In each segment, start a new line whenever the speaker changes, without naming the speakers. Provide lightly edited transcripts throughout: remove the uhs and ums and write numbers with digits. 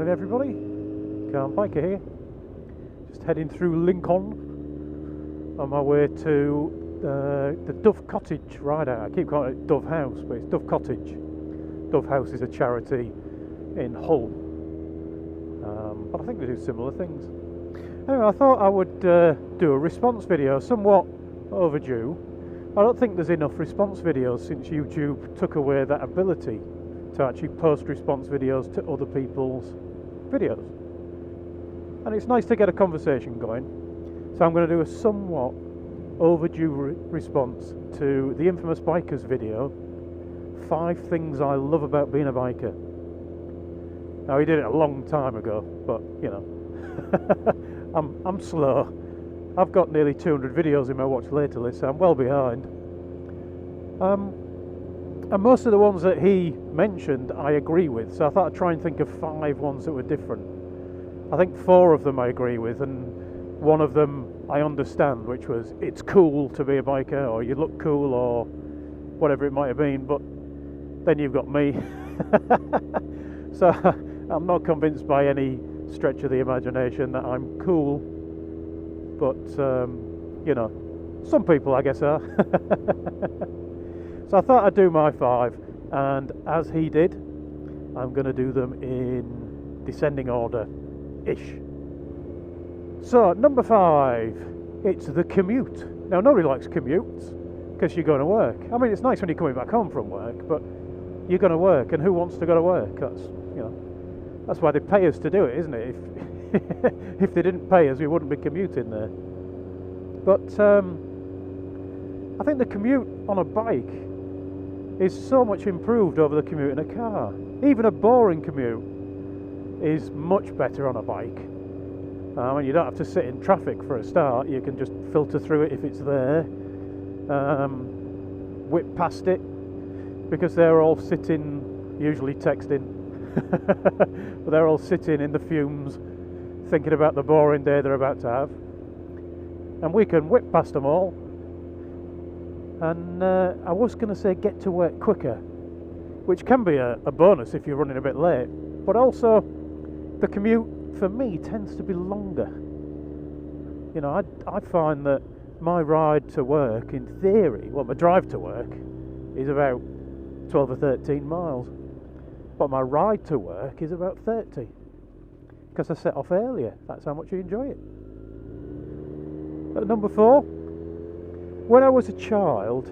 Morning everybody, Calm Biker here. Just heading through Lincoln on my way to the Dove Cottage ride out. I keep calling it Dove House, but it's Dove Cottage. Dove House is a charity in Hull, but I think they do similar things. Anyway, I thought I would do a response video, somewhat overdue. I don't think there's enough response videos since YouTube took away that ability to actually post response videos to other people's videos. And it's nice to get a conversation going. So I'm going to do a somewhat overdue response to the infamous bikers video, 5 things I love about being a biker. Now he did it a long time ago, but you know, I'm slow. I've got nearly 200 videos in my watch later list, so I'm well behind. And most of the ones that he mentioned I agree with, so I thought I'd try and think of 5 ones that were different. I think 4 of them I agree with, and one of them I understand, which was it's cool to be a biker, or you look cool, or whatever it might have been, but then you've got me. So I'm not convinced by any stretch of the imagination that I'm cool, but you know, some people I guess are. So I thought I'd do my 5, and as he did, I'm going to do them in descending order-ish. So, number 5, it's the commute. Now, nobody likes commutes, because you're going to work. I mean, it's nice when you're coming back home from work, but you're going to work, and who wants to go to work? That's, you know, that's why they pay us to do it, isn't it? If they didn't pay us, we wouldn't be commuting there. But I think the commute on a bike is so much improved over the commute in a car. Even a boring commute is much better on a bike. And you don't have to sit in traffic for a start. You can just filter through it if it's there, whip past it, because they're all sitting, usually texting, but they're all sitting in the fumes thinking about the boring day they're about to have, and we can whip past them all. And I was going to say get to work quicker, which can be a bonus if you're running a bit late, but also the commute for me tends to be longer. You know, I find that my ride to work, in theory, well, my drive to work is about 12 or 13 miles, but my ride to work is about 30, because I set off earlier. That's how much you enjoy it. At number 4, when I was a child,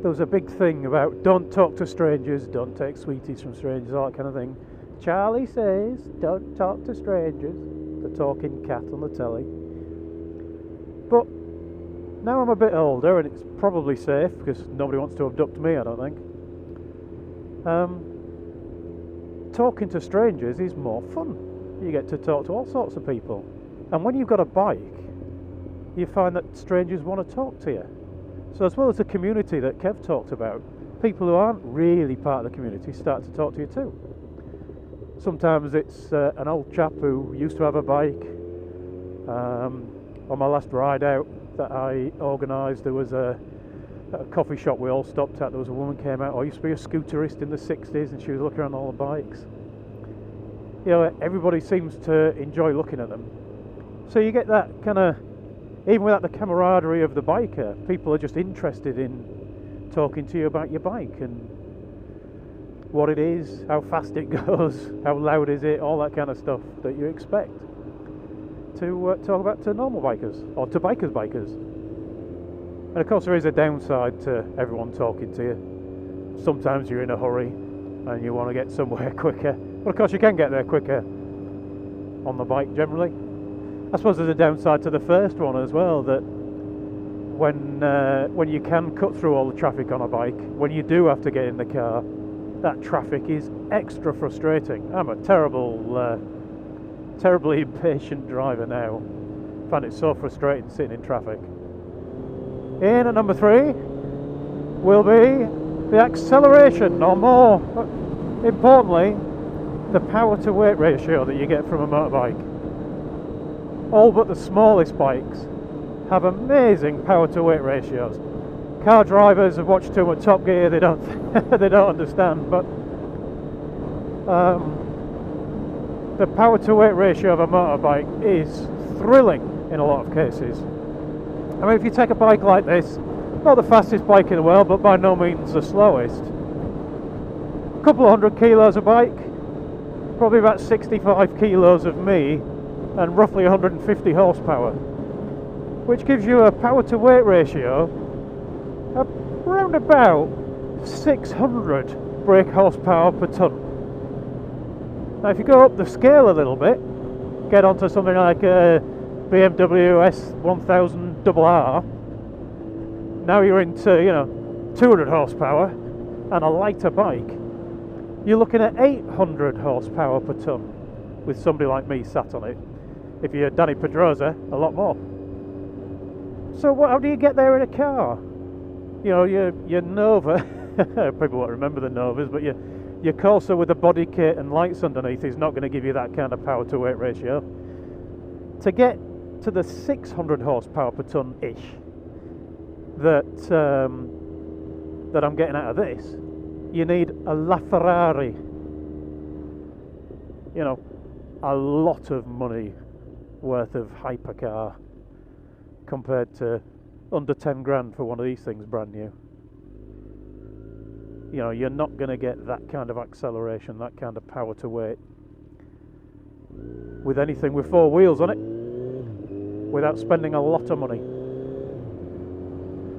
there was a big thing about don't talk to strangers, don't take sweeties from strangers, all that kind of thing. Charlie says, don't talk to strangers, the talking cat on the telly. But now I'm a bit older, and it's probably safe, because nobody wants to abduct me, I don't think. Talking to strangers is more fun. You get to talk to all sorts of people. And when you've got a bike, you find that strangers want to talk to you. So as well as the community that Kev talked about, people who aren't really part of the community start to talk to you too. Sometimes it's an old chap who used to have a bike. On my last ride out that I organised, there was a coffee shop we all stopped at. There was a woman came out, used to be a scooterist in the 60s, and she was looking around all the bikes. You know, everybody seems to enjoy looking at them. So you get that kind of, even without the camaraderie of the biker, people are just interested in talking to you about your bike and what it is, how fast it goes, how loud is it, all that kind of stuff that you expect to talk about to normal bikers, or to bikers. And of course there is a downside to everyone talking to you. Sometimes you're in a hurry and you want to get somewhere quicker, but of course you can get there quicker on the bike generally. I suppose there's a downside to the first one as well, that when you can cut through all the traffic on a bike, when you do have to get in the car, that traffic is extra frustrating. I'm a terribly impatient driver now. I find it so frustrating sitting in traffic. In at number 3 will be the acceleration, or more importantly, the power to weight ratio that you get from a motorbike. All but the smallest bikes have amazing power to weight ratios. Car drivers have watched too much Top Gear, they don't they don't understand, but the power to weight ratio of a motorbike is thrilling in a lot of cases. I mean, if you take a bike like this, not the fastest bike in the world, but by no means the slowest, a couple of 100 kilos a bike, probably about 65 kilos of me, and roughly 150 horsepower, which gives you a power to weight ratio of around about 600 brake horsepower per tonne. Now if you go up the scale a little bit, get onto something like a BMW Z1000 RR, now you're into, you know, 200 horsepower and a lighter bike, you're looking at 800 horsepower per tonne with somebody like me sat on it. If you're Danny Pedrosa, a lot more. So how do you get there in a car? You know, your Nova, people won't remember the Novas, but your Corsa with a body kit and lights underneath is not going to give you that kind of power to weight ratio. To get to the 600 horsepower per tonne-ish that I'm getting out of this, you need a LaFerrari. You know, a lot of money worth of hypercar compared to under 10 grand for one of these things brand new. You know, you're not going to get that kind of acceleration, that kind of power to weight with anything with four wheels on it without spending a lot of money.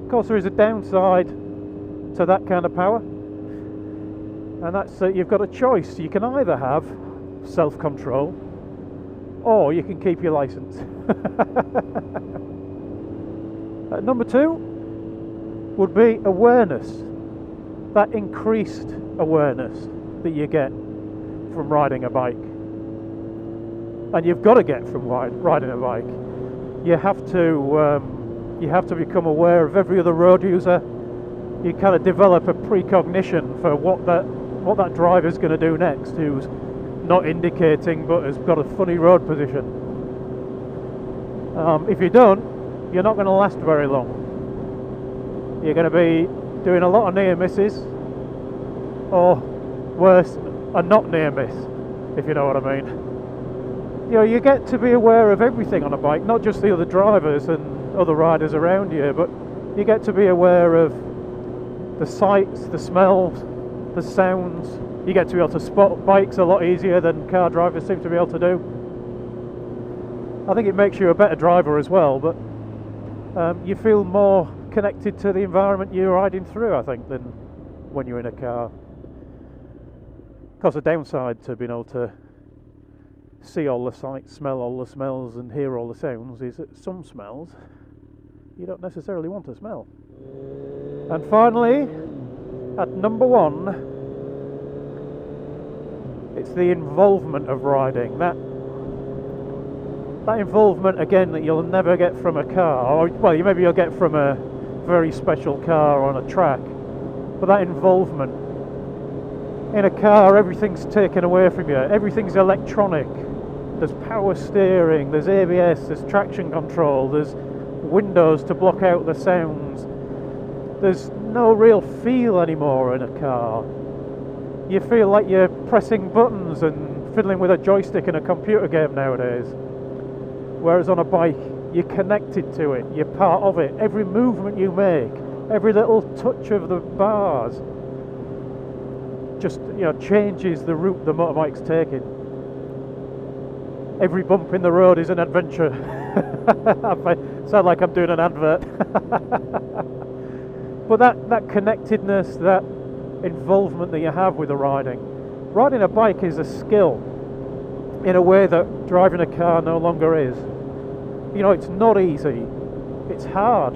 Of course, there is a downside to that kind of power, and that's that you've got a choice. You can either have self-control or you can keep your license. Number two would be awareness, that increased awareness that you get from riding a bike, and you've got to get from riding a bike. You have to become aware of every other road user. You kind of develop a precognition for what that driver's going to do next, who's not indicating but has got a funny road position. If you don't, you're not going to last very long. You're going to be doing a lot of near misses, or worse, a not near miss, if you know what I mean. You know, you get to be aware of everything on a bike, not just the other drivers and other riders around you, but you get to be aware of the sights, the smells, the sounds. You get to be able to spot bikes a lot easier than car drivers seem to be able to do. I think it makes you a better driver as well, but you feel more connected to the environment you're riding through, I think, than when you're in a car. Of course, the downside to being able to see all the sights, smell all the smells and hear all the sounds is that some smells you don't necessarily want to smell. And finally, at number one, it's the involvement of riding. That involvement, again, that you'll never get from a car, or well, maybe you'll get from a very special car on a track, but that involvement in a car, everything's taken away from you. Everything's electronic. There's power steering, there's ABS, there's traction control, there's windows to block out the sounds. There's no real feel anymore in a car. You feel like you're pressing buttons and fiddling with a joystick in a computer game nowadays. Whereas on a bike, you're connected to it, you're part of it. Every movement you make, every little touch of the bars just, you know, changes the route the motorbike's taking. Every bump in the road is an adventure. I sound like I'm doing an advert. But that connectedness, that involvement that you have with the riding a bike is a skill in a way that driving a car no longer is. You know, it's not easy. It's hard.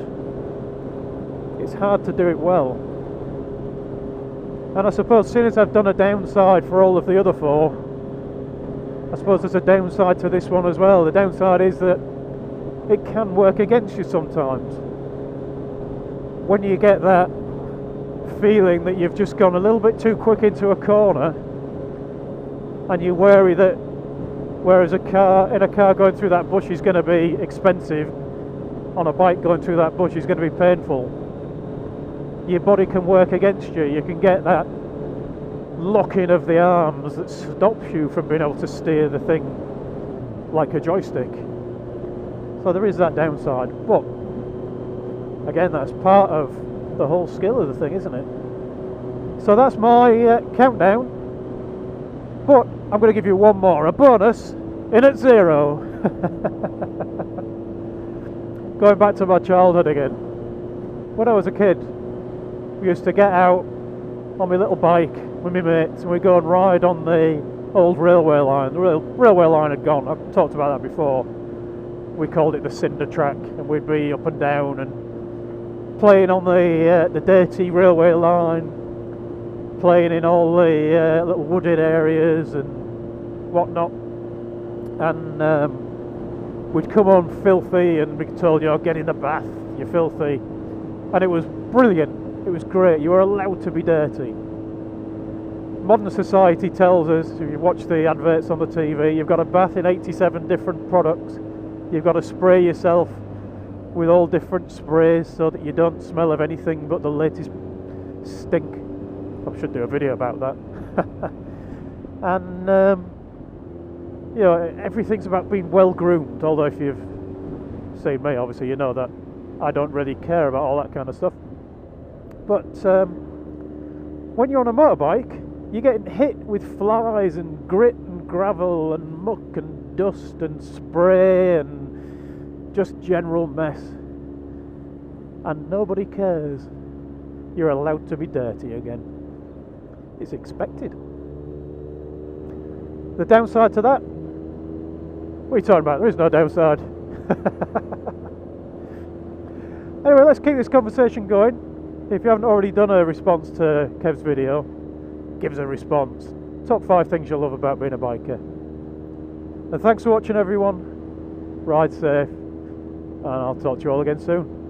It's hard to do it well. And I suppose as soon as I've done a downside for all of the other four, I suppose there's a downside to this one as well. The downside is that it can work against you sometimes. When you get that feeling that you've just gone a little bit too quick into a corner, and you're wary that whereas in a car going through that bush is going to be expensive, on a bike going through that bush is going to be painful. Your body can work against you. You can get that locking of the arms that stops you from being able to steer the thing like a joystick. So there is that downside, but again, that's part of the whole skill of the thing, isn't it? So that's my countdown, but I'm going to give you one more, a bonus in at 0. Going back to my childhood again. When I was a kid, we used to get out on my little bike with my mates and we'd go and ride on the old railway line. The railway line had gone, I've talked about that before. We called it the cinder track, and we'd be up and down and playing on the dirty railway line, playing in all the little wooded areas and whatnot, and we'd come on filthy and be told, you know, get in the bath, you're filthy, and it was brilliant. It was great. You were allowed to be dirty. Modern society tells us, if you watch the adverts on the TV, you've got a bath in 87 different products. You've got to spray yourself with all different sprays so that you don't smell of anything but the latest stink. I should do a video about that. And you know, everything's about being well groomed, although if you've seen me, obviously you know that I don't really care about all that kind of stuff. But when you're on a motorbike, you're getting hit with flies and grit and gravel and muck and dust and spray and just general mess, and nobody cares. You're allowed to be dirty again. It's expected. The downside to that? What are you talking about? There is no downside. Anyway, let's keep this conversation going. If you haven't already done a response to Kev's video, give us a response. Top 5 things you love about being a biker. And thanks for watching, everyone. Ride safe, and I'll talk to you all again soon.